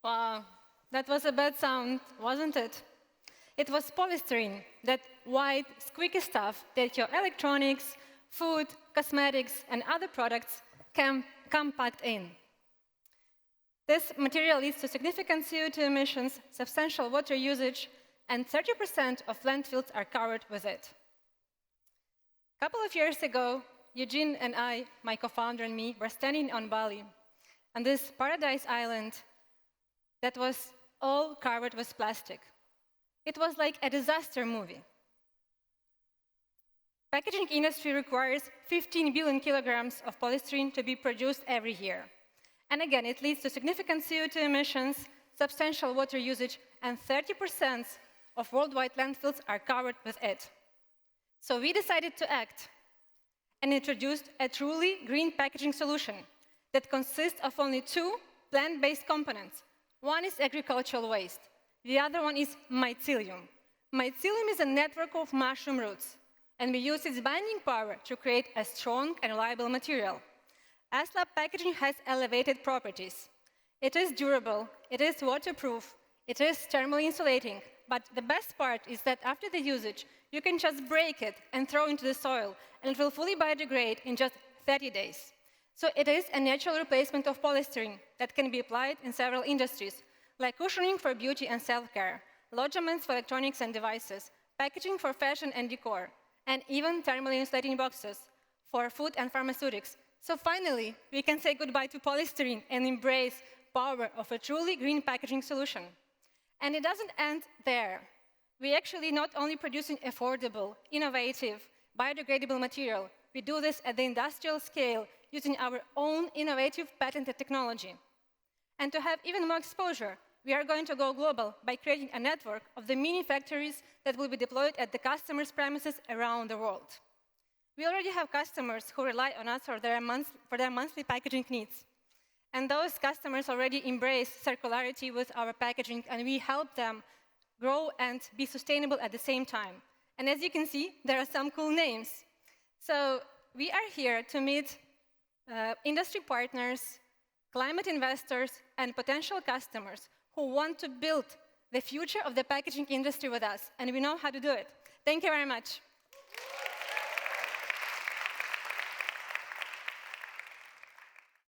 Wow, that was a bad sound, wasn't it? It was polystyrene, that white, squeaky stuff that your electronics, food, cosmetics, and other products can compact in. This material leads to significant CO2 emissions, substantial water usage, and 30% of landfills are covered with it. A couple of years ago, Eugene and I, my co-founder and me, were standing on Bali, on this paradise island that was all covered with plastic. It was like a disaster movie. Packaging industry requires 15 billion kilograms of polystyrene to be produced every year. And again, it leads to significant CO2 emissions, substantial water usage, and 30% of worldwide landfills are covered with it. So we decided to act and introduced a truly green packaging solution that consists of only two plant-based components. One is agricultural waste. The other one is mycelium. Mycelium is a network of mushroom roots, and we use its binding power to create a strong and reliable material. ASLab packaging has elevated properties. It is durable, it is waterproof, it is thermally insulating, but the best part is that after the usage, you can just break it and throw into the soil, and it will fully biodegrade in just 30 days. So it is a natural replacement of polystyrene that can be applied in several industries, like cushioning for beauty and self-care, lodgements for electronics and devices, packaging for fashion and decor, and even thermally insulating boxes for food and pharmaceutics. So finally, we can say goodbye to polystyrene and embrace power of a truly green packaging solution. And it doesn't end there. We actually not only producing affordable, innovative, biodegradable material, we do this at the industrial scale using our own innovative patented technology. And to have even more exposure, we are going to go global by creating a network of the mini factories that will be deployed at the customer's premises around the world. We already have customers who rely on us for their monthly packaging needs. And those customers already embrace circularity with our packaging, and we help them grow and be sustainable at the same time. And as you can see, there are some cool names. So we are here to meet industry partners, climate investors, and potential customers who want to build the future of the packaging industry with us, and we know how to do it. Thank you very much.